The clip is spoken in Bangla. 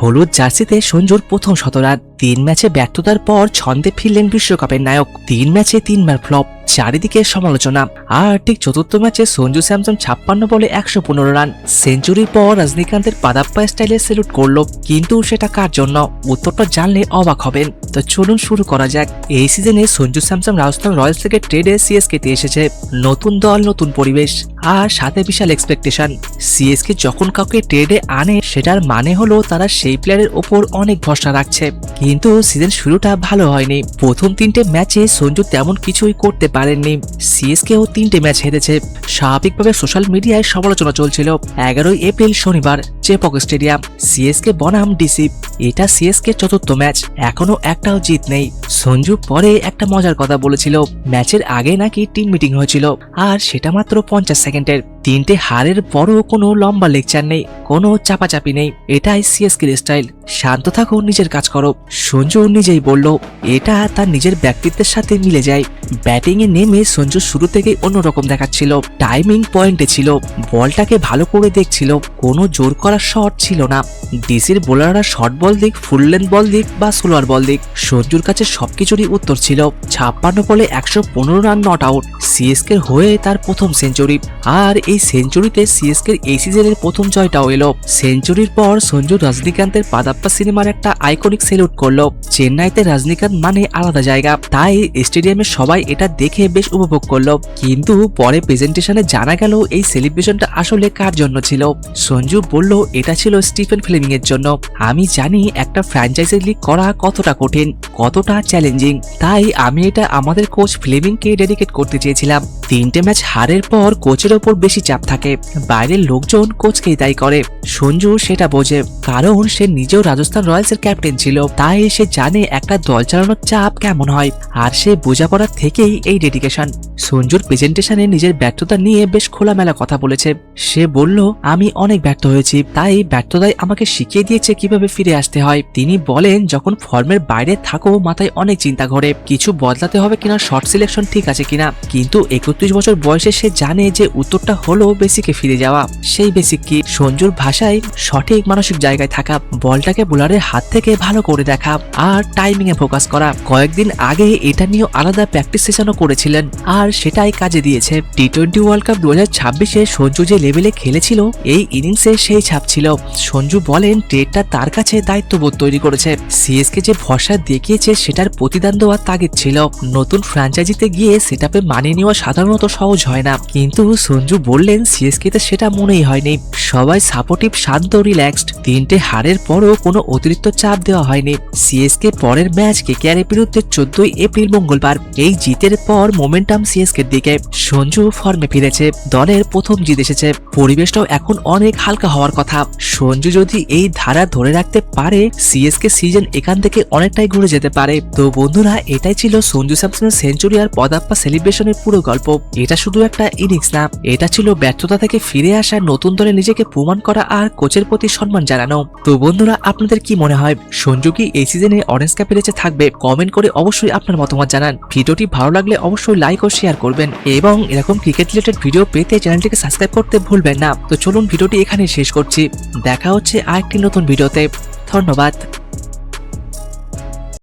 হলুদ জার্সিতে সঞ্জুর প্রথম শতরান। 3 ম্যাচে ব্যর্থতার পর ছন্দে ফিরলেন বিশ্বকাপের নায়ক। 3 ম্যাচে 3বার ফ্লপ, চারিদিকে সমালোচনা। আর ঠিক চতুর্থ ম্যাচে সঞ্জু স্যামসন 56 বলে 115 রান। সেঞ্চুরির পর রজনীকান্তের পাদাপ্পা স্টাইলে সেলুট করলো, কিন্তু সেটা কার জন্য? উত্তরটা জানলে অবাক হবেন। তো চলুন শুরু করা যাক। এই সিজনে সঞ্জু স্যামসন রাজস্থান রয়্যালস থেকে ট্রেডে সিএসকে তে এসেছে। নতুন দল, নতুন পরিবেশ, আর সাথে বিশাল এক্সপেকটেশন। সিএসকে যখন কাউকে ট্রেডে আনে সেটার মানে হলো তারা সেই প্লেয়ারের ওপর অনেক ভরসা রাখছে। কিন্তু সিজন শুরুটা ভালো হয়নি। প্রথম 3টে ম্যাচে সঞ্জু তেমন কিছুই করতে পারেননি। সিএসকেও 3টে ম্যাচ হেরেছে। স্বাভাবিকভাবে সোশ্যাল মিডিয়ায় সমালোচনা চলছিল। 11 এপ্রিল শনিবার চেপক স্টেডিয়াম, সিএসকে বনাম ডিসি। এটা সিএসকে চতুর্থ ম্যাচ, এখনো একটাও জিত নেই। সঞ্জু পরে একটা মজার কথা বলেছিল, ম্যাচের আগে নাকি টিম মিটিং হয়েছিল, আর সেটা মাত্র 50 সেকেন্ডের। 3টে হারের পরও কোনো লম্বা লেকচার নেই, কোনো চাপাচাপি নেই। এটাই সিএসকে স্টাইল, শান্ত থাকো, নিজের কাজ করো। সঞ্জু নিজেই বলল এটা তার নিজের ব্যক্তিত্বের সাথে মিলে যায়। ব্যাটিং এ নেমে সঞ্জু শুরু থেকে অন্যরকম দেখাচ্ছিল। টাইমিং পয়েন্টে ছিল, বলটাকে ভালো করে দেখছিল, কোনো জোর করা শট ছিল না। ডিসির বোলাররা শর্ট বল দিক, ফুল লেন্থ বল দিক বা স্লোয়ার বল দিক, সঞ্জুর কাছে সবকিছুরই উত্তর ছিল। 56 বলে 115 রান, নট আউট। সিএসকে হয়ে তার প্রথম সেঞ্চুরি, আর এই সেঞ্চুরিতে সিএসকে এই সিজনের প্রথম জয়টাও এলো। সেঞ্চুরির পর সঞ্জু রজনীকান্তের পাদাপ্পা সিনেমার একটা আইকনিক সেলুট করলো। চেন্নাইতে রজনীকান্ত মানে আলাদা জায়গা, তাই স্টেডিয়ামে সবাই এটা দেখে বেশ উপভোগ করলো। কিন্তু পরে প্রেজেন্টেশনে জানা গেল এই সেলিব্রেশনটা আসলে কার জন্য ছিল। সঞ্জু বলল এটা ছিল স্টিফেন ফ্লেমিং এর জন্য। আমি জানি একটা ফ্র্যাঞ্চাইজি লিগ করা কতটা কঠিন, কতটা চ্যালেঞ্জিং, তাই আমি এটা আমাদের কোচ ফ্লেমিংকে ডেডিকেট করতে চেয়েছিলাম। 3টে ম্যাচ হারের পর কোচের ওপর বেশি চাপ থাকে, বাইরের লোকজন কোচকেই দায়ী করে। সঞ্জু সেটা বোঝে, কারণ সে নিজেও রাজস্থান রয়্যালসের ক্যাপ্টেন ছিল, তাই সে জানে একটা দল চালানোর চাপ কেমন হয়, আর সে বোঝাপড়ার থেকেই এই ডেডিকেশন। সঞ্জুর প্রেজেন্টেশনে নিজের ব্যর্থতা নিয়ে বেশ খোলামেলা কথা বলেছে। সে বলল আমি অনেক ব্যর্থ হয়েছি, তাই ব্যর্থতায় আমাকে শিখিয়ে দিয়েছে কিভাবে ফিরে আসতে হয়। তিনি বলেন যখন ফর্মের বাইরে থাকো মাথায় অনেক চিন্তা ঘোরে, কিছু বদলাতে হবে কিনা, শর্ট সিলেকশন ঠিক আছে কিনা, কিন্তু 31 বছর বয়সে সে জানে যে উত্তরটা হলো বেসিকে ফিরে যাওয়া। সেই বেসিক কি? সঞ্জুর ভাষায় সঠিক মানসিক জায়গায় থাকা, বলটাকে বোলারের হাত থেকে ভালো করে দেখা, আর টাইমিং এ ফোকাস করা। কয়েকদিন আগে এটা নিয়ে আলাদা প্র্যাকটিস সেশনও করেছিলেন, আর সেটাই কাজে দিয়েছে। টি-20 ওয়ার্ল্ড কাপ 2026-এ সঞ্জু যে লেভেলে খেলেছিল, এই ইনিংসে সেই ছাপ ছিল। সঞ্জু বলেন ট্রেডটা তার কাছে দায়িত্ববোধ তৈরি করেছে। সিএসকে যে ভরসা দেখিয়েছে সেটার প্রতিদান দেওয়ার তাগিদ ছিল। নতুন ফ্র্যাঞ্চাইজিতে গিয়ে সেটআপে মানিয়ে নেওয়া সাধারণত সহজ হয় না, কিন্তু সঞ্জু বললেন সিএসকে তে সেটা মনেই হয়নি। সবাই সাপোর্টিভ, শান্ত, রিল্যাক্সড। 3টে হারের পরও কোনো অতিরিক্ত চাপ দেওয়া হয়নি। সিএসকে পরের ম্যাচ কেকেআরের বিরুদ্ধে 14 এপ্রিল মঙ্গলবার। এই জিতের পর মোমেন্টাম সিএসকের দিকে। সঞ্জু ফর্মে ফিরেছে, দলের প্রথম জিত এসেছে, পরিবেশটাও এখন অনেক হালকা হওয়ার কথা। সঞ্জু যদি এই ধারা ধরে রাখতে পারে, সিএসকে সিজন এখান থেকে অনেকটাই ঘুরে যেতে পারে। তো বন্ধুরা, এটাই ছিল সঞ্জু স্যামসনের সেঞ্চুরি আর পাদাপ্পা সেলিব্রেশনের পুরো গল্প। এটা শুধু একটা ইনিংস না, এটা ছিল ব্যর্থতা থেকে ফিরে আসা, নতুন দলে নিজেকে প্রমাণ করা, আর কোচের প্রতি সম্মান জানানো। তো বন্ধুরা, আপনাদের কি মনে হয় সঞ্জু কি এই সিজনে অরেঞ্জ ক্যাপের নিচে থাকবে? কমেন্ট করে অবশ্যই আপনার মতামত জানান। ভিডিওটি ভালো লাগলে অবশ্যই লাইক ও শেয়ার করবেন, এবং এরকম ক্রিকেট রিলেটেড ভিডিও পেতে চ্যানেলটিকে সাবস্ক্রাইব করতে ভুলবেন না। তো চলুন ভিডিওটি এখানে শেষ করছি, দেখা হচ্ছে আরেকটি নতুন ভিডিওতে। ধন্যবাদ।